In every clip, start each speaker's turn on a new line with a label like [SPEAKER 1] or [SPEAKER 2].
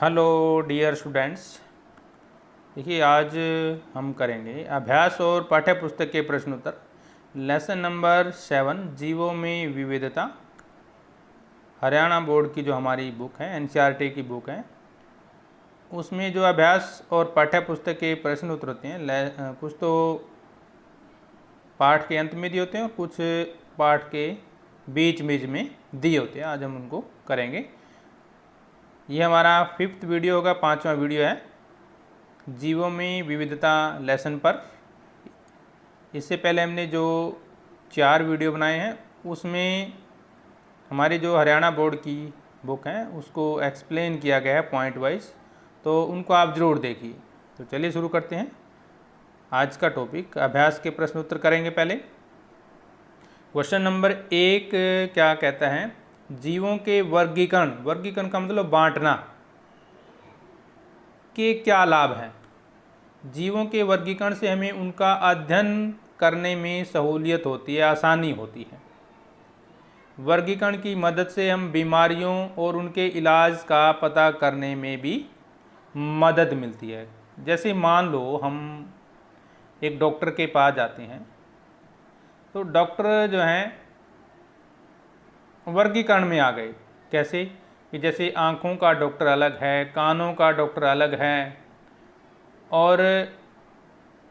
[SPEAKER 1] Hello dear students. देखिए आज हम करेंगे अभ्यास और पाठ्य पुस्तक के प्रश्न उत्तर। लेसन नंबर 7 जीवों में विविधता। हरियाणा बोर्ड की जो हमारी बुक है एनसीईआरटी की बुक है, उसमें जो अभ्यास और पाठ्य पुस्तक के प्रश्न उत्तर होते हैं, कुछ तो पाठ के अंत में दिए होते हैं और कुछ पाठ के बीच बीच में दिए होते हैं। आज हम उनको करेंगे। ये हमारा 5th वीडियो होगा, 5वां वीडियो है जीवों में विविधता लेसन पर। इससे पहले हमने जो 4 वीडियो बनाए हैं उसमें हमारी जो हरियाणा बोर्ड की बुक है उसको एक्सप्लेन किया गया है पॉइंट वाइज, तो उनको आप ज़रूर देखिए। तो चलिए शुरू करते हैं। आज का टॉपिक अभ्यास के प्रश्न उत्तर करेंगे। पहले क्वेश्चन नंबर 1 क्या कहता है, जीवों के वर्गीकरण का मतलब बांटना के क्या लाभ हैं। जीवों के वर्गीकरण से हमें उनका अध्ययन करने में सहूलियत होती है, आसानी होती है। वर्गीकरण की मदद से हम बीमारियों और उनके इलाज का पता करने में भी मदद मिलती है। जैसे मान लो हम एक डॉक्टर के पास जाते हैं, तो डॉक्टर जो हैं वर्गीकरण में आ गए। कैसे कि जैसे आँखों का डॉक्टर अलग है, कानों का डॉक्टर अलग है, और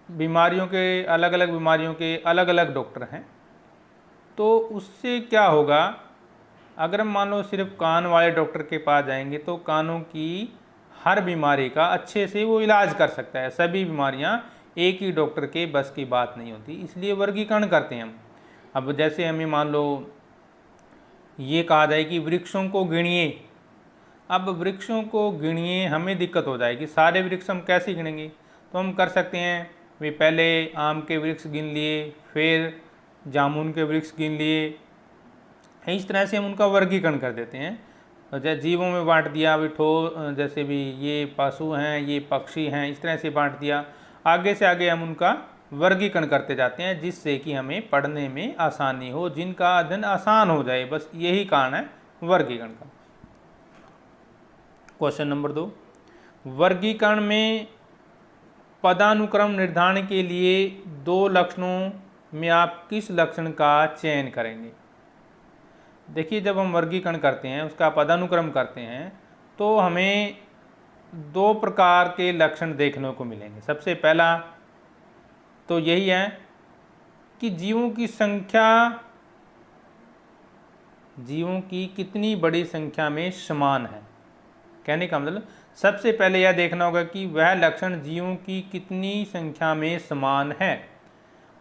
[SPEAKER 1] बीमारियों के अलग अलग बीमारियों के अलग अलग डॉक्टर हैं। तो उससे क्या होगा, अगर हम मान लो सिर्फ कान वाले डॉक्टर के पास जाएंगे तो कानों की हर बीमारी का अच्छे से वो इलाज कर सकता है। सभी बीमारियां एक ही डॉक्टर के बस की बात नहीं होती, इसलिए वर्गीकरण करते हैं हम। अब जैसे हमें मान लो ये कहा जाए कि वृक्षों को गिनिए, अब वृक्षों को गिनिए हमें दिक्कत हो जाएगी, सारे वृक्ष हम कैसे गिनेंगे। तो हम कर सकते हैं, वे पहले आम के वृक्ष गिन लिए, फिर जामुन के वृक्ष गिन लिए। इस तरह से हम उनका वर्गीकरण कर देते हैं। जैसे जीवों में बांट दिया, भी जैसे भी ये पशु हैं, ये पक्षी हैं, इस तरह से बांट दिया। आगे से आगे हम उनका वर्गीकरण करते जाते हैं, जिससे कि हमें पढ़ने में आसानी हो, जिनका अध्ययन आसान हो जाए। बस यही कारण है वर्गीकरण का। क्वेश्चन नंबर 2, वर्गीकरण में पदानुक्रम निर्धारण के लिए 2 लक्षणों में आप किस लक्षण का चयन करेंगे। देखिए जब हम वर्गीकरण करते हैं, उसका पदानुक्रम करते हैं, तो हमें 2 प्रकार के लक्षण देखने को मिलेंगे। सबसे पहला तो यही है कि जीवों की कितनी बड़ी संख्या में समान है। कहने का मतलब सबसे पहले यह देखना होगा कि वह लक्षण जीवों की कितनी संख्या में समान है।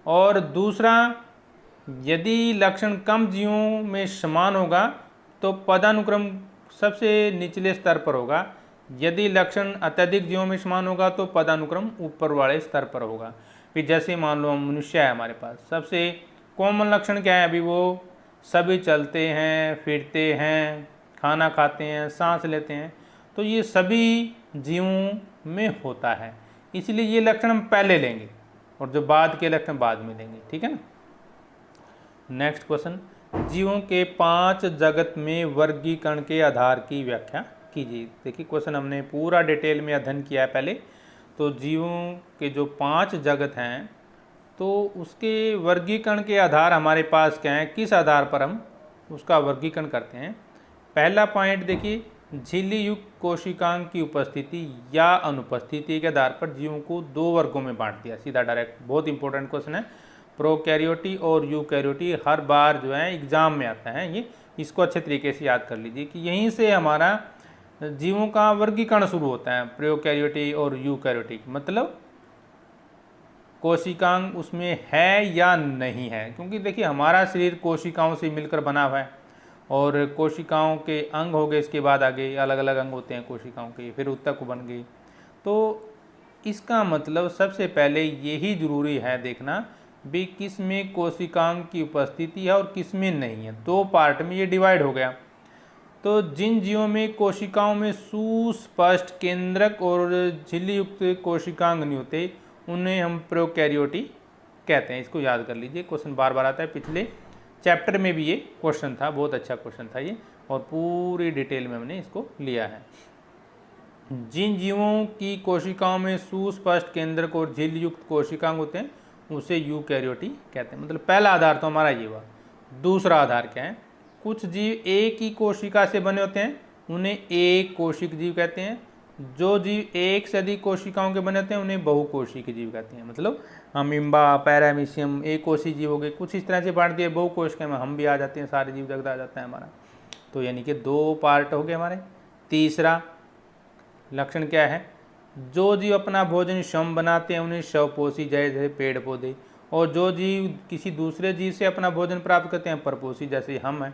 [SPEAKER 1] और दूसरा, यदि लक्षण कम जीवों में समान होगा तो पदानुक्रम सबसे निचले स्तर पर होगा। यदि लक्षण अत्यधिक जीवों में समान होगा तो पदानुक्रम ऊपर वाले स्तर पर होगा। फिर जैसे मान लो मनुष्य है, हमारे पास सबसे कॉमन लक्षण क्या है, अभी वो सभी चलते हैं, फिरते हैं, खाना खाते हैं, सांस लेते हैं, तो ये सभी जीवों में होता है। इसलिए ये लक्षण हम पहले लेंगे और जो बाद के लक्षण बाद में लेंगे, ठीक है ना। नेक्स्ट क्वेश्चन, जीवों के 5 जगत में वर्गीकरण के आधार की व्याख्या कीजिए। देखिए क्वेश्चन हमने पूरा डिटेल में अध्ययन किया है पहले। तो जीवों के जो 5 जगत हैं, तो उसके वर्गीकरण के आधार हमारे पास क्या है, किस आधार पर हम उसका वर्गीकरण करते हैं। पहला पॉइंट देखिए, झिल्ली युक्त कोशिकांग की उपस्थिति या अनुपस्थिति के आधार पर जीवों को 2 वर्गों में बांट दिया, सीधा डायरेक्ट। बहुत इंपॉर्टेंट क्वेश्चन है, प्रोकैरियोटी और यूकैरियोटी हर बार जो है एग्जाम में आता है। ये इसको अच्छे तरीके से याद कर लीजिए कि यहीं से हमारा जीवों का वर्गीकरण शुरू होता है, प्रोकैरियोटी और यूकैरियोटी। मतलब कोशिकांग उसमें है या नहीं है, क्योंकि देखिए हमारा शरीर कोशिकाओं से मिलकर बना हुआ है, और कोशिकाओं के अंग हो गए, इसके बाद आगे अलग अलग अंग होते हैं कोशिकाओं के, फिर ऊतक बन गई। तो इसका मतलब सबसे पहले यही जरूरी है देखना भी किस में कोशिकांग की उपस्थिति है और किस में नहीं है। 2 पार्ट में ये डिवाइड हो गया। तो जिन जीवों में कोशिकाओं में सुस्पष्ट केंद्रक और झिल्ली युक्त कोशिकांग नहीं होते, उन्हें हम प्रोकैरियोटी कहते हैं। इसको याद कर लीजिए, क्वेश्चन बार बार आता है। पिछले चैप्टर में भी ये क्वेश्चन था, बहुत अच्छा क्वेश्चन था ये, और पूरी डिटेल में हमने इसको लिया है। जिन जीवों की कोशिकाओं में सुस्पष्ट केंद्रक और झिल्ली युक्त कोशिकांग होते हैं उसे यूकैरियोटी कहते हैं। मतलब पहला आधार तो हमारा ये हुआ। दूसरा आधार क्या है? कुछ जीव एक ही कोशिका से बने होते हैं, उन्हें एक कोशिक जीव कहते हैं। जो जीव एक से अधिक कोशिकाओं के बने होते हैं उन्हें बहुकोशिक जीव कहते हैं। मतलब अमीबा, पैरामीशियम एक कोशिक जीव हो गए, कुछ इस तरह से बांट दिए बहुकोशिका में हम भी आ जाते हैं, सारे जीव जगत आ जाता है हमारा। तो यानी कि 2 पार्ट हो गए हमारे। तीसरा लक्षण क्या है? जो जीव अपना भोजन स्वयं बनाते हैं उन्हें स्वपोषी, जैसे पेड़ पौधे, और जो जीव किसी दूसरे जीव से अपना भोजन प्राप्त करते हैं परपोषी, जैसे हम हैं।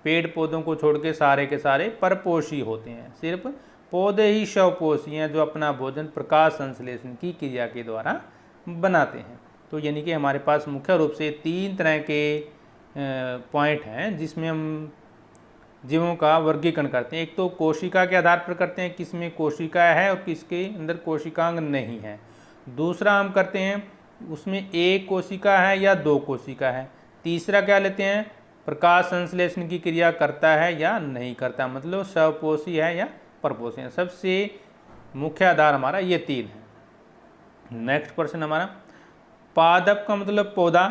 [SPEAKER 1] पेड़ पौधों को छोड़ के सारे परपोषी होते हैं। सिर्फ पौधे ही स्वपोषी हैं जो अपना भोजन प्रकाश संश्लेषण की क्रिया के द्वारा बनाते हैं। तो यानी कि हमारे पास मुख्य रूप से 3 तरह के पॉइंट हैं जिसमें हम जीवों का वर्गीकरण करते हैं। एक तो कोशिका के आधार पर करते हैं, किसमें कोशिका है और किसके अंदर कोशिकांग नहीं है। दूसरा हम करते हैं उसमें एक कोशिका है या 2 कोशिका है। तीसरा क्या लेते हैं? प्रकाश संश्लेषण की क्रिया करता है या नहीं करता, मतलब स्वपोषी है या परपोषी है। सबसे मुख्य आधार हमारा ये 3 है। नेक्स्ट क्वेश्चन हमारा, पादप का मतलब पौधा।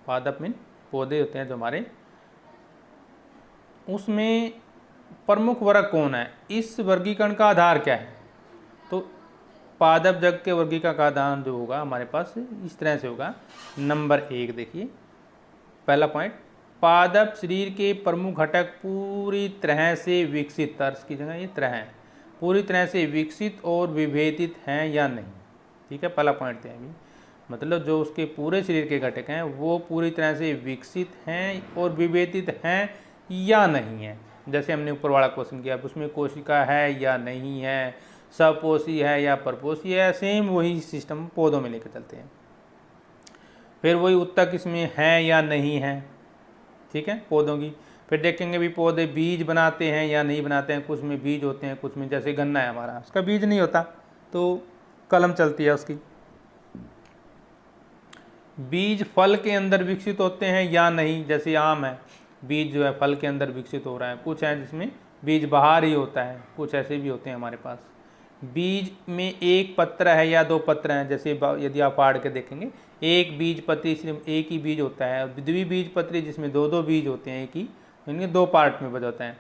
[SPEAKER 1] पादप मीन पौधे होते हैं जो हमारे, उसमें प्रमुख वर्ग कौन है? इस वर्गीकरण का आधार क्या है? तो पादप जग के वर्गीकरण का आधार जो होगा हमारे पास इस तरह से होगा। नंबर 1 देखिए, पहला पॉइंट, पादप शरीर के प्रमुख घटक पूरी तरह से विकसित, तर्स की जगह ये तरह है, पूरी तरह से विकसित और विभेदित हैं या नहीं। ठीक है, पहला पॉइंट है अभी, मतलब जो उसके पूरे शरीर के घटक हैं वो पूरी तरह से विकसित हैं और विभेदित हैं या नहीं है। जैसे हमने ऊपर वाला क्वेश्चन किया, उसमें कोशिका है या नहीं है, स्वपोषी है या परपोषी है, सेम वही सिस्टम पौधों में लेकर चलते हैं। फिर वही उत्तक इसमें है या नहीं है। ठीक है, पौधों की। फिर देखेंगे भी पौधे बीज बनाते हैं या नहीं बनाते हैं। कुछ में बीज होते हैं, कुछ में, जैसे गन्ना है हमारा, उसका बीज नहीं होता तो कलम चलती है उसकी। बीज फल के अंदर विकसित होते हैं या नहीं, जैसे आम है, बीज जो है फल के अंदर विकसित हो रहा है। कुछ है जिसमें बीज बाहर ही होता है, कुछ ऐसे भी होते हैं हमारे पास। बीज में एक पत्र है या 2 पत्र हैं, जैसे यदि आप फाड़ के देखेंगे, एक बीज पत्री सिर्फ एक ही बीज होता है। द्विबीज पत्री जिसमें 2-2 बीज होते हैं, एक ही, इनके 2 पार्ट में बच होते हैं।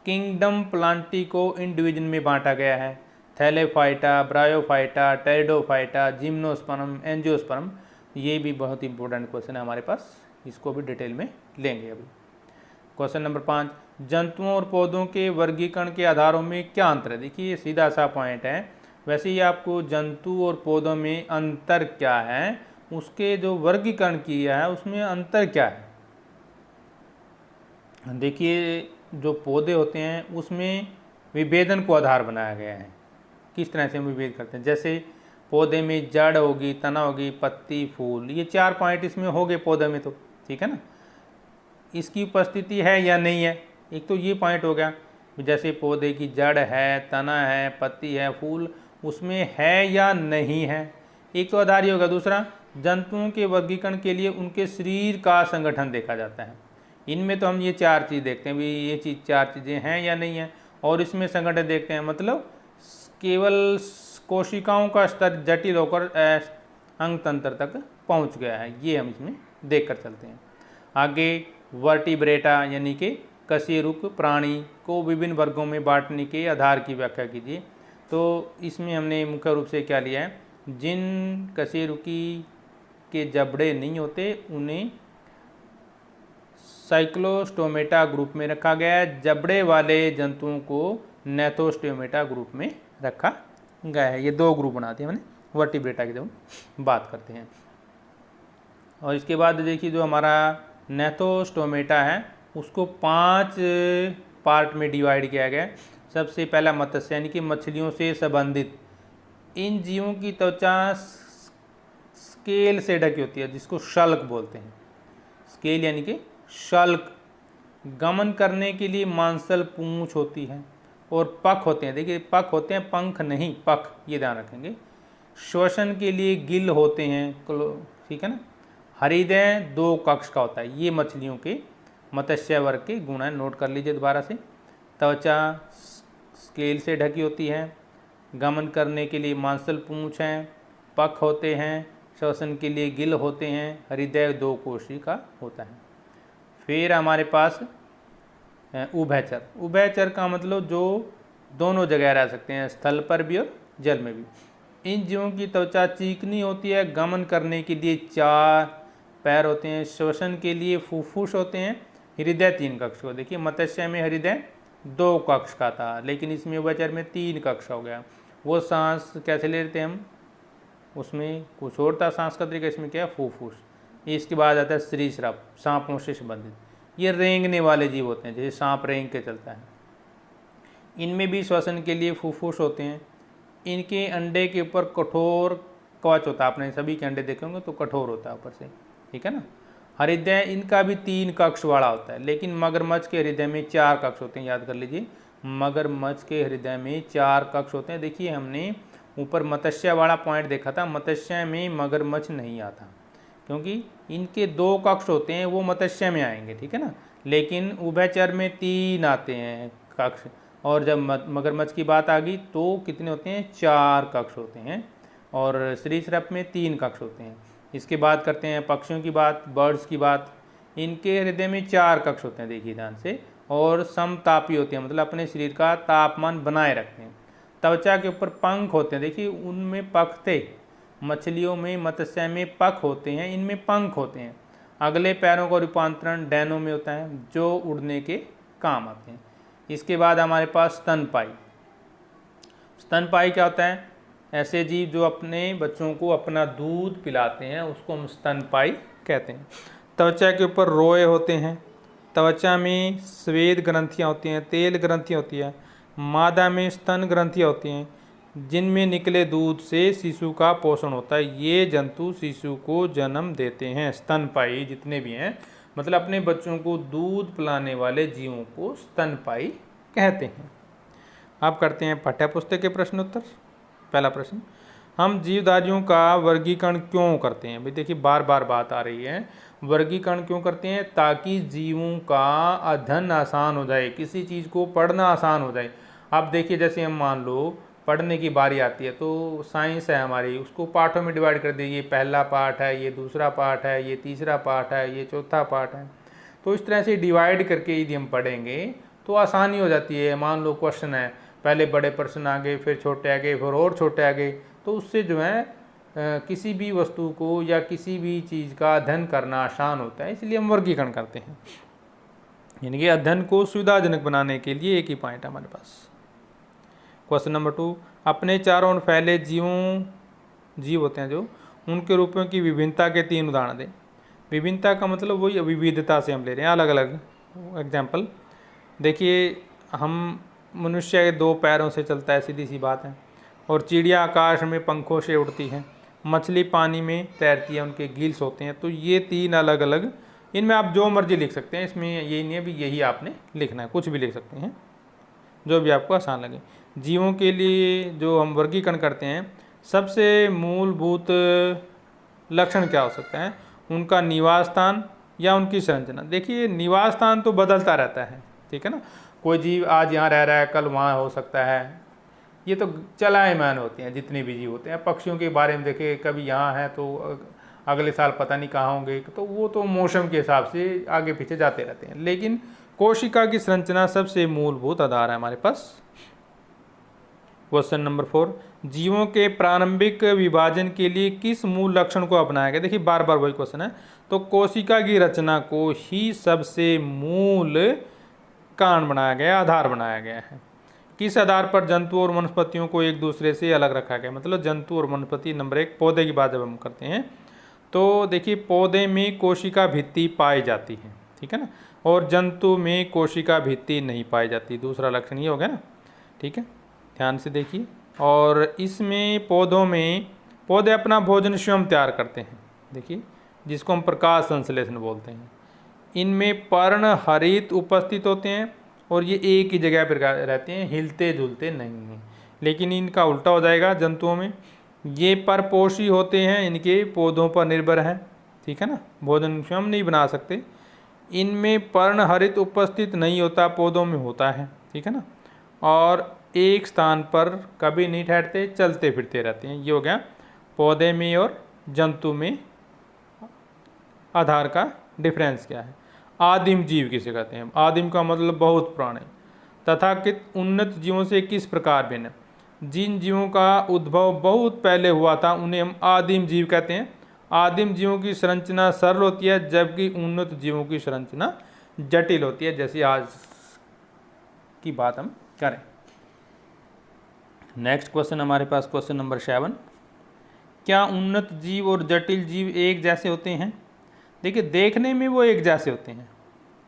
[SPEAKER 1] किंगडम प्लांटी को इन डिवीजन में बांटा गया है, थैलेफाइटा, ब्रायोफाइटा, टेरिडोफाइटा, जिम्नोस्पर्म, एंजियोस्पर्म। ये भी बहुत इंपॉर्टेंट क्वेश्चन है हमारे पास, इसको भी डिटेल में लेंगे अभी। क्वेश्चन नंबर 5, जंतुओं और पौधों के वर्गीकरण के आधारों में क्या अंतर है? देखिए ये सीधा सा पॉइंट है। वैसे ही आपको जंतु और पौधों में अंतर क्या है, उसके जो वर्गीकरण किया है उसमें अंतर क्या है। देखिए जो पौधे होते हैं उसमें विभेदन को आधार बनाया गया है। किस तरह से हम विभेद करते हैं, जैसे पौधे में जड़ होगी, तना होगी, पत्ती, फूल, ये 4 पॉइंट इसमें हो गए पौधे में। तो ठीक है ना, इसकी उपस्थिति है या नहीं है, एक तो ये पॉइंट हो गया। जैसे पौधे की जड़ है, तना है, पत्ती है, फूल, उसमें है या नहीं है, एक तो आधार ही होगा। दूसरा, जंतुओं के वर्गीकरण के लिए उनके शरीर का संगठन देखा जाता है। इनमें तो हम ये 4 चीज़ देखते हैं भी ये 4 चीज़ें हैं या नहीं है, और इसमें संगठन देखते हैं, मतलब केवल कोशिकाओं का स्तर जटिल होकर अंग तंत्र तक पहुंच गया है, ये हम इसमें देख कर चलते हैं। आगे वर्टिब्रेटा यानी कि कशेरुक प्राणी को विभिन्न वर्गों में बांटने के आधार की व्याख्या कीजिए। तो इसमें हमने मुख्य रूप से क्या लिया है, जिन कशेरुकी के जबड़े नहीं होते उन्हें साइक्लोस्टोमेटा ग्रुप में रखा गया है, जबड़े वाले जंतुओं को नेथोस्टोमेटा ग्रुप में रखा गया है। ये 2 ग्रुप बनाते हैं मैंने वर्टिब्रेटा की जब बात करते हैं। और इसके बाद देखिए जो हमारा नेथोस्टोमेटा है उसको 5 पार्ट में डिवाइड किया गया है। सबसे पहला मत्स्य यानी कि मछलियों से संबंधित, इन जीवों की त्वचा स्केल से ढकी होती है जिसको शल्क बोलते हैं। स्केल यानी कि शल्क, गमन करने के लिए मांसल पूंछ होती है और पख होते हैं। देखिए पख होते हैं, पंख नहीं, पख, ये ध्यान रखेंगे। श्वसन के लिए गिल होते हैं, ठीक है ना। हृदय 2 कक्ष का होता है। ये मछलियों के मत्स्य वर्ग के गुण है, नोट कर लीजिए दोबारा से। त्वचा स्केल से ढकी होती है। गमन करने के लिए मांसल पूंछ हैं, पख होते हैं, श्वसन के लिए गिल होते हैं, हृदय 2 कोशिका होता है। फिर हमारे पास उभयचर। उभयचर का मतलब जो दोनों जगह रह सकते हैं, स्थल पर भी और जल में भी। इन जीवों की त्वचा चिकनी होती है, गमन करने के लिए 4 पैर होते हैं, श्वसन के लिए फुफ्फुस होते हैं, हृदय 3 कक्ष को। देखिए मत्स्य में हृदय 2 कक्ष का था, लेकिन इसमें उभयचर में 3 कक्ष हो गया। वो सांस कैसे ले लेते हैं हम, उसमें कुछ और था सांस का तरीका, इसमें क्या है फुफ्फुस। इसके बाद आता है सरीसृप, सांपों से संबंधित। ये रेंगने वाले जीव होते हैं, जैसे सांप रेंग के चलता है। इनमें भी श्वसन के लिए फुफ्फुस होते हैं। इनके अंडे के ऊपर कठोर कवच होता है, आपने सभी के अंडे देखे होंगे तो कठोर होता है ऊपर से, ठीक है ना। हृदय इनका भी 3 कक्ष वाला होता है, लेकिन मगरमच्छ के हृदय में 4 कक्ष होते हैं, याद कर लीजिए। मगरमच्छ के हृदय में 4 कक्ष होते हैं। देखिए हमने ऊपर मत्स्य वाला पॉइंट देखा था, मत्स्य में मगरमच्छ नहीं आता, क्योंकि इनके 2 कक्ष होते हैं, वो मत्स्य में आएंगे, ठीक है ना। लेकिन उभयचर में 3 आते हैं कक्ष, और जब मगरमच्छ की बात आ गई तो कितने होते हैं, 4 कक्ष होते हैं, और सरीसृप में 3 कक्ष होते हैं। इसके बाद करते हैं पक्षियों की बात, बर्ड्स की बात। इनके हृदय में 4 कक्ष होते हैं, देखिए ध्यान से, और समतापी होते हैं, मतलब अपने शरीर का तापमान बनाए रखते हैं। त्वचा के ऊपर पंख होते हैं, देखिए उनमें पख थे, मछलियों में मत्स्य में पख होते हैं, इनमें पंख होते हैं। अगले पैरों का रूपांतरण डैनों में होता है, जो उड़ने के काम आते हैं। इसके बाद हमारे पास स्तनपायी। स्तनपायी क्या होता है, ऐसे जीव जो अपने बच्चों को अपना दूध पिलाते हैं, उसको हम स्तनपायी कहते हैं। त्वचा के ऊपर रोए होते हैं, त्वचा में स्वेद ग्रंथियाँ होती हैं, तेल ग्रंथियाँ होती है, मादा में स्तन ग्रंथियाँ होती हैं, जिनमें निकले दूध से शिशु का पोषण होता है। ये जंतु शिशु को जन्म देते हैं। स्तनपायी जितने भी हैं, मतलब अपने बच्चों को दूध पिलाने वाले जीवों को स्तनपायी कहते हैं। अब करते हैं पाठ्य पुस्तक के प्रश्न उत्तर। पहला प्रश्न, हम जीवधारियों का वर्गीकरण क्यों करते हैं। भाई देखिए बार बार बात आ रही है, वर्गीकरण क्यों करते हैं, ताकि जीवों का अध्ययन आसान हो जाए, किसी चीज़ को पढ़ना आसान हो जाए। अब देखिए जैसे हम मान लो पढ़ने की बारी आती है, तो साइंस है हमारी, उसको पार्टों में डिवाइड कर दिए, ये पहला पार्ट है, ये दूसरा पार्ट है, ये तीसरा पार्ट है, ये चौथा पार्ट है। तो इस तरह से डिवाइड करके यदि हम पढ़ेंगे तो आसानी हो जाती है। मान लो क्वेश्चन है, पहले बड़े प्रश्न आ गए, फिर छोटे आ गए, फिर और छोटे आ गए, तो उससे जो है किसी भी वस्तु को या किसी भी चीज़ का अध्ययन करना आसान होता है। इसलिए हम वर्गीकरण करते हैं, यानी कि अध्ययन को सुविधाजनक बनाने के लिए एक ही पॉइंट है हमारे पास। क्वेश्चन नंबर 2, अपने चारों ओर फैले जीव होते हैं जो, उनके रूपों की विभिन्नता के 3 उदाहरण दें। विभिन्नता का मतलब वही विविधता से हम ले रहे हैं, अलग अलग एग्जाम्पल। देखिए हम मनुष्य के 2 पैरों से चलता है, सीधी सी बात है, और चिड़िया आकाश में पंखों से उड़ती है, मछली पानी में तैरती है, उनके गिल्स होते हैं। तो ये 3 अलग अलग, इनमें आप जो मर्जी लिख सकते हैं, इसमें यही नहीं है भी यही आपने लिखना है, कुछ भी लिख सकते हैं जो भी आपको आसान लगे। जीवों के लिए जो हम वर्गीकरण करते हैं, सबसे मूलभूत लक्षण क्या हो सकता है, उनका निवास स्थान या उनकी संरचना। देखिए निवास स्थान तो बदलता रहता है, ठीक है ना। कोई जीव आज यहाँ रह रहा है, कल वहाँ हो सकता है, ये तो चलायमान होते हैं जितने भी जीव होते हैं। पक्षियों के बारे में देखिए, कभी यहाँ है तो अगले साल पता नहीं कहाँ होंगे, तो वो तो मौसम के हिसाब से आगे पीछे जाते रहते हैं। लेकिन कोशिका की संरचना सबसे मूलभूत आधार है हमारे पास। क्वेश्चन नंबर 4, जीवों के प्रारंभिक विभाजन के लिए किस मूल लक्षण को अपनाया गया। देखिए बार बार वही क्वेश्चन है, तो कोशिका की रचना को ही सबसे मूल कारण बनाया गया, आधार बनाया गया है। किस आधार पर जंतु और वनस्पतियों को एक दूसरे से अलग रखा गया, मतलब जंतु और वनस्पति। नंबर 1, पौधे की बात जब हम करते हैं तो देखिए पौधे में कोशिका भित्ति पाई जाती है, ठीक है ना, और जंतु में कोशिका भित्ति नहीं पाई जाती। दूसरा लक्षण ये हो गया ना, ठीक है, ध्यान से देखिए। और इसमें पौधे अपना भोजन स्वयं तैयार करते हैं, देखिए जिसको हम प्रकाश संश्लेषण बोलते हैं। इनमें पर्ण हरित उपस्थित होते हैं और ये एक ही जगह पर रहते हैं, हिलते झुलते नहीं हैं। लेकिन इनका उल्टा हो जाएगा जंतुओं में, ये परपोषी होते हैं, इनके पौधों पर निर्भर हैं, ठीक है ना, भोजन स्वयं नहीं बना सकते। इनमें पर्ण हरित उपस्थित नहीं होता, पौधों में होता है, ठीक है ना। और एक स्थान पर कभी नहीं ठहरते, चलते फिरते रहते हैं। ये हो गया पौधे में और जंतु में आधार का डिफरेंस क्या है। आदिम जीव किसे कहते हैं? आदिम का मतलब बहुत पुराने। तथाकथित उन्नत जीवों से किस प्रकार भिन्न? जिन जीवों का उद्भव बहुत पहले हुआ था उन्हें हम आदिम जीव कहते हैं। आदिम जीवों की संरचना सरल होती है, जबकि उन्नत जीवों की संरचना जटिल होती है, जैसे आज की बात हम करें। नेक्स्ट क्वेश्चन हमारे पास क्वेश्चन नंबर 7। क्या उन्नत जीव और जटिल जीव एक जैसे होते हैं? देखिए, देखने में वो एक जैसे होते हैं।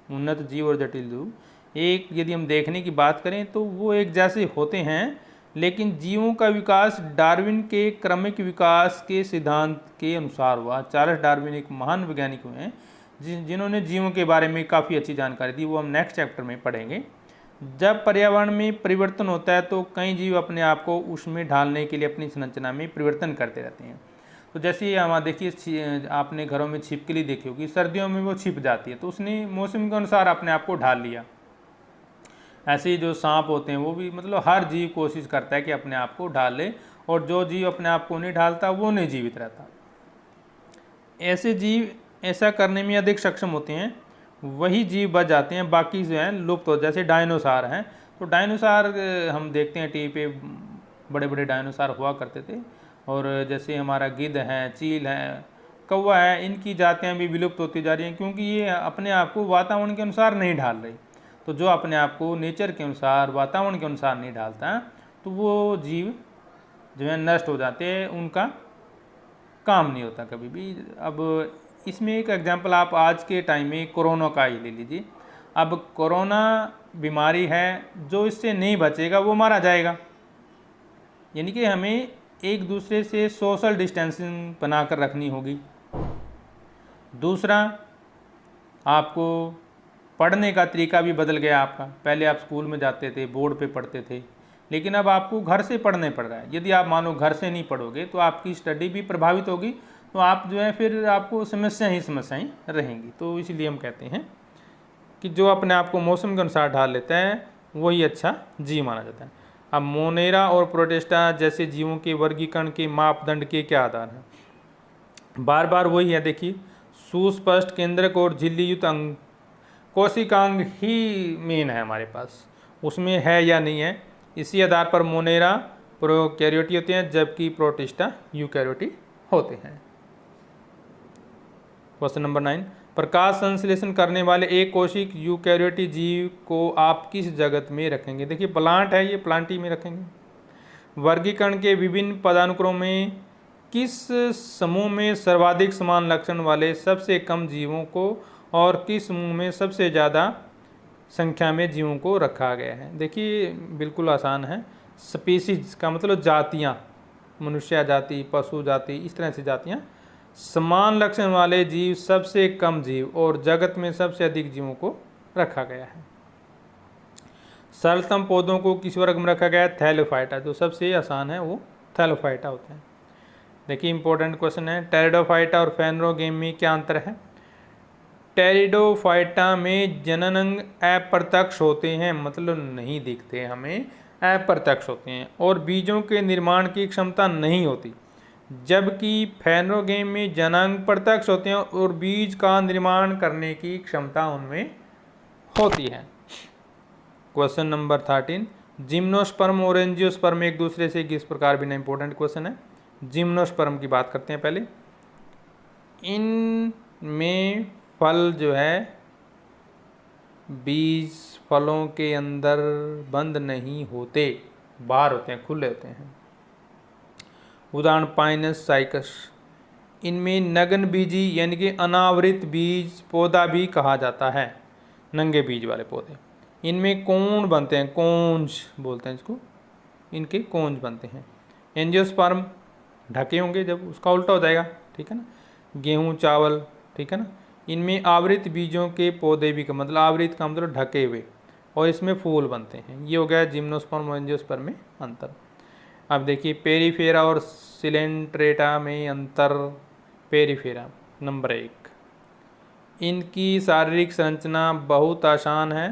[SPEAKER 1] उन्नत जीव और जटिल जीव एक, यदि हम देखने की बात करें तो वो एक जैसे होते हैं, लेकिन जीवों का विकास डार्विन के क्रमिक विकास के सिद्धांत के अनुसार हुआ। चार्ल्स डार्विन एक महान वैज्ञानिक हुए हैं जिन्होंने जीवों के बारे में काफ़ी अच्छी जानकारी दी, वो हम नेक्स्ट चैप्टर में पढ़ेंगे। जब पर्यावरण में परिवर्तन होता है तो कई जीव अपने आप को उसमें ढालने के लिए अपनी संरचना में परिवर्तन करते रहते हैं। तो जैसे हम देखिए, आपने घरों में छिपकली देखी होगी, सर्दियों में वो छिप जाती है तो उसने मौसम के अनुसार अपने आप को ढाल लिया। ऐसे ही जो सांप होते हैं वो भी, मतलब हर जीव कोशिश करता है कि अपने आप को ढाल ले, और जो जीव अपने आप को नहीं ढालता वो नहीं जीवित रहता। ऐसे जीव ऐसा करने में अधिक सक्षम होते हैं, वही जीव बच जाते हैं, बाकी जो हैं लुप्त हो। जैसे डायनासोर हैं, तो डायनासोर हम देखते हैं टीवी पे, बड़े बड़े डायनासोर हुआ करते थे। और जैसे हमारा गिद्ध है, चील है, कौवा है, इनकी जातियाँ भी विलुप्त होती जा रही हैं, क्योंकि ये अपने आप को वातावरण के अनुसार नहीं ढाल रही। तो जो अपने आप को नेचर के अनुसार, वातावरण के अनुसार नहीं ढालता, तो वो जीव जो है नष्ट हो जाते हैं, उनका काम नहीं होता कभी भी। अब इसमें एक एग्जांपल आप आज के टाइम में कोरोना का ही ले लीजिए। अब कोरोना बीमारी है, जो इससे नहीं बचेगा वो मारा जाएगा। यानी कि हमें एक दूसरे से सोशल डिस्टेंसिंग बनाकर रखनी होगी। दूसरा, आपको पढ़ने का तरीका भी बदल गया आपका। पहले आप स्कूल में जाते थे, बोर्ड पे पढ़ते थे, लेकिन अब आपको घर से पढ़ने पड़ रहा है। यदि आप मानो घर से नहीं पढ़ोगे तो आपकी स्टडी भी प्रभावित होगी, तो आप जो है फिर आपको समस्याएं रहेंगी। तो इसलिए हम कहते हैं कि जो अपने आप को मौसम के अनुसार ढाल लेता है वही अच्छा जीव माना जाता है। अब मोनेरा और प्रोटेस्टा जैसे जीवों के वर्गीकरण के मापदंड के क्या आधार हैं? बार बार वही है, देखिए, सुस्पष्ट केंद्रक और झिल्लीयुक्त अंग कोशिकांग ही मेन है हमारे पास, उसमें है या नहीं है। इसी आधार पर मोनेरा प्रोकैरियोटी होते हैं, जबकि प्रोटिस्टा यूकैरियोटी होते हैं। Question number 9। प्रकाश संश्लेषण करने वाले एक कोशिक यूकैरियोटी जीव को आप किस जगत में रखेंगे? देखिए, प्लांट है, ये प्लांटी में रखेंगे। वर्गीकरण के विभिन्न पदानुक्रमों में किस समूह में सर्वाधिक समान लक्षण वाले सबसे कम जीवों को और किस समूह में सबसे ज़्यादा संख्या में जीवों को रखा गया है? देखिए, बिल्कुल आसान है। स्पीसीज का मतलब जातियाँ, मनुष्य जाति, पशु जाति, इस तरह से जातियाँ। समान लक्षण वाले जीव सबसे कम जीव और जगत में सबसे अधिक जीवों को रखा गया है। सरलतम पौधों को किस वर्ग में रखा गया है? थैलोफाइटा। जो सबसे आसान है वो थैलोफाइटा होते हैं। देखिए, इंपॉर्टेंट क्वेश्चन है, टेरिडोफाइटा और फेनरोगेम में क्या अंतर है? टेरिडोफाइटा में जनन अंग अप्रत्यक्ष होते हैं, मतलब नहीं दिखते हमें, अप्रत्यक्ष होते हैं, और बीजों के निर्माण की क्षमता नहीं होती। जबकि फेनरोगेम में जनांग प्रत्यक्ष होते हैं और बीज का निर्माण करने की क्षमता उनमें होती है। Question number 13। जिम्नोस्पर्म और एंजियोस्पर्म एक दूसरे से किस प्रकार भिन्न? इंपॉर्टेंट क्वेश्चन है। जिम्नोस्पर्म की बात करते हैं पहले। इनमें फल जो है बीज फलों के अंदर बंद नहीं होते, बाहर होते हैं, खुले होते हैं। उदाहरण पाइनस साइकस। इनमें नग्न बीजी यानी कि अनावृत बीज पौधा भी कहा जाता है, नंगे बीज वाले पौधे। इनमें कोण बनते हैं, कोंज बोलते हैं इसको, इनके कोंज बनते हैं। एंजियोस्पर्म ढके होंगे, जब उसका उल्टा हो जाएगा, ठीक है ना, गेहूँ चावल, ठीक है ना। इनमें आवृत बीजों के पौधे भी, मतलब आवृत का मतलब ढके हुए, और इसमें फूल बनते हैं। ये हो गया जिम्नोस्पर्म और एंजियोस्पर्म में अंतर। अब देखिए, पेरीफेरा और सिलेंट्रेटा में अंतर। पेरीफेरा नंबर 1, इनकी शारीरिक संरचना बहुत आसान है,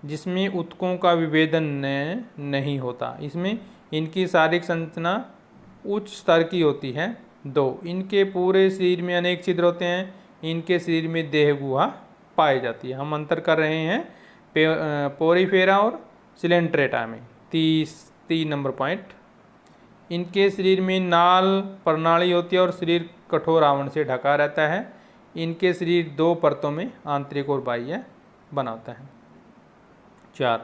[SPEAKER 1] जिसमें ऊतकों का विभेदन नहीं होता। इसमें इनकी शारीरिक संरचना उच्च स्तर की होती है। 2, इनके पूरे शरीर में अनेक छिद्र होते हैं। इनके शरीर में देह गुहा पाई जाती है। हम अंतर कर रहे हैं पोरीफेरा और सिलेंट्रेटा में। 3 नंबर पॉइंट, इनके शरीर में नाल प्रणाली होती है और शरीर कठोर आवरण से ढका रहता है। इनके शरीर 2 परतों में आंतरिक और बाह्य बना होता है। 4,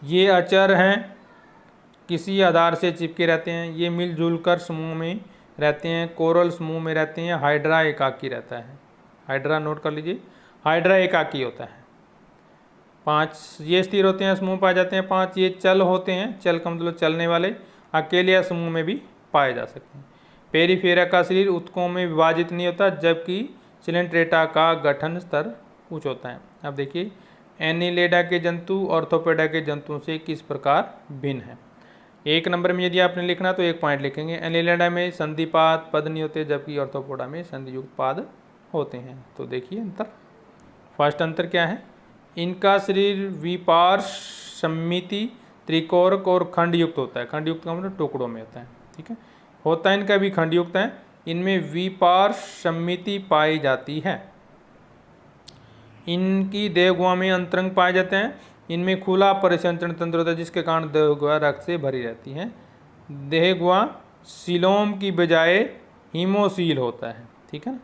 [SPEAKER 1] ये अचर हैं, किसी आधार से चिपके रहते हैं। ये मिलजुल कर समूह में रहते हैं, कोरल समूह में रहते हैं। हाइड्रा एकाकी रहता है। हाइड्रा नोट कर लीजिए, हाइड्रा एकाकी होता है। 5, ये स्थिर होते हैं, समूह पाए जाते हैं। 5, ये चल होते हैं, चल का मतलब चलने वाले, अकेले या समूह में भी पाए जा सकते हैं। पेरीफेरा का शरीर ऊतकों में विभाजित नहीं होता, जबकि सिलेंट्रेटा का गठन स्तर उच्च होता है। अब देखिए, एनिलेडा के जंतु ऑर्थोपेडा के जंतुओं से किस प्रकार भिन्न है। 1 नंबर में यदि आपने लिखना तो 1 पॉइंट लिखेंगे। एनिलेडा में संधिपाद पद नहीं होते, जबकि ऑर्थोपोडा में संधियुक्त पाद होते हैं। तो देखिए अंतर, फर्स्ट अंतर क्या है, इनका शरीर विपार्श्व सममिति त्रिकोरक और खंडयुक्त होता है। खंडयुक्त का मतलब टुकड़ों में होता है, ठीक है, होता है इनका भी खंडयुक्त है। इनमें विपार्श्व सममिति पाई जाती है। इनकी देहगुहा में अंतरंग पाए जाते हैं। इनमें खुला परिसंचरण तंत्र होता है, जिसके कारण देहगुहा रक्त से भरी रहती है। देहगुहा सीलोम की बजाय हीमोसील होता है, ठीक है।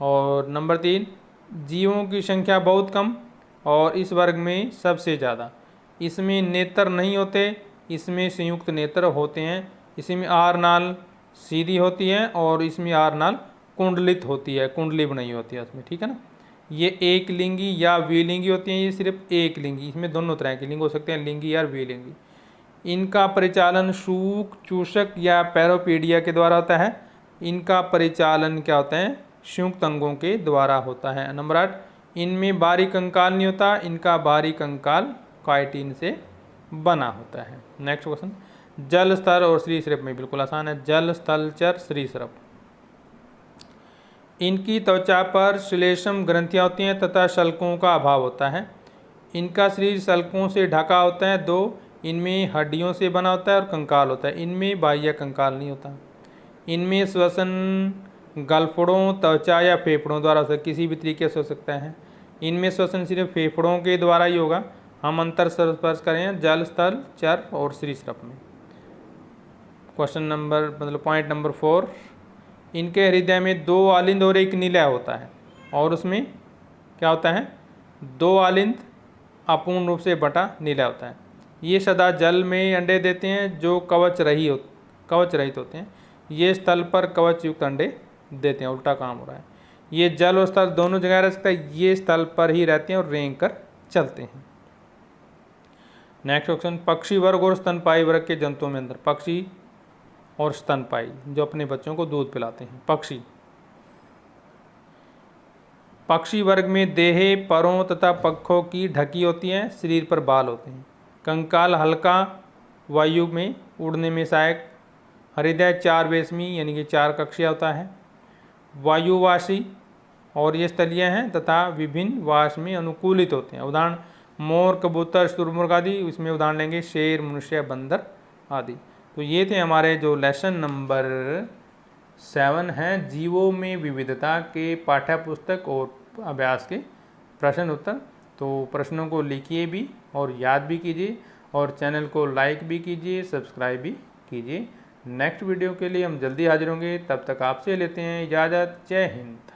[SPEAKER 1] और नंबर 3, जीवों की संख्या बहुत कम और इस वर्ग में सबसे ज़्यादा। इसमें नेत्र नहीं होते, इसमें संयुक्त नेत्र होते हैं। इसमें आर नाल सीधी होती है और इसमें आर नाल कुंडलित होती है, कुंडली बनाई होती है उसमें, ठीक है ना। ये एक लिंगी या द्विलिंगी होती हैं। ये सिर्फ एक लिंगी, इसमें दोनों तरह के लिंग हो सकते हैं, लिंगी या द्विलिंगी। इनका परिचालन सूक, चूषक या पैरोपीडिया के द्वारा होता है। इनका परिचालन क्या होता है, संयुक्त अंगों के द्वारा होता है। नंबर 8, इनमें बाहरी कंकाल नहीं होता। इनका बाहरी कंकाल काइटिन से बना होता है। नेक्स्ट क्वेश्चन, जल स्थल और सरीसृप में बिल्कुल आसान है। जल, स्थलचर, सरीसृप। इनकी त्वचा पर श्लेष्म ग्रंथियाँ होती हैं तथा शल्कों का अभाव होता है। इनका शरीर शल्कों से ढका होता है। 2, इनमें हड्डियों से बना होता है और कंकाल होता है। इनमें बाह्य कंकाल नहीं होता। इनमें श्वसन गलफड़ों, त्वचा या फेफड़ों द्वारा हो सकता है, किसी भी तरीके से हो सकता है। इनमें श्वसन सिर्फ फेफड़ों के द्वारा ही होगा। हम अंतर स्पर्श करें जल, स्थल, चर और सरीसृप में। क्वेश्चन नंबर मतलब पॉइंट नंबर 4, इनके हृदय में 2 आलिंद और 1 निलय होता है और उसमें क्या होता है, 2 आलिंद अपूर्ण रूप से बटा निलय होता है। ये सदा जल में अंडे देते हैं जो कवच रहित होते हैं। ये स्थल पर कवच युक्त अंडे देते हैं, उल्टा काम हो रहा है। ये जल और स्थल दोनों जगह रह सकता है। ये स्थल पर ही रहते हैं और रेंग कर चलते हैं। नेक्स्ट क्वेश्चन, पक्षी वर्ग और स्तनपायी वर्ग के जंतुओं में अंतर। पक्षी और स्तनपायी जो अपने बच्चों को दूध पिलाते हैं। पक्षी वर्ग में देहे परों तथा पंखों की ढकी होती हैं, शरीर पर बाल होते हैं। कंकाल हल्का, वायु में उड़ने में सहायक। हृदय 4 वेशमी यानी कि 4 कक्षीय होता है। वायुवासी और ये स्थलीय हैं तथा विभिन्न वास में अनुकूलित होते हैं। उदाहरण मोर, कबूतर, शुतुरमुर्ग आदि। इसमें उदाहरण लेंगे शेर, मनुष्य, बंदर आदि। तो ये थे हमारे जो लेसन नंबर 7 हैं, जीवों में विविधता के पाठ्य पुस्तक और अभ्यास के प्रश्न उत्तर। तो प्रश्नों को लिखिए भी और याद भी कीजिए और चैनल को लाइक भी कीजिए, सब्सक्राइब भी कीजिए। नेक्स्ट वीडियो के लिए हम जल्दी हाजिर होंगे, तब तक आपसे लेते हैं इजाज़त। जय हिंद।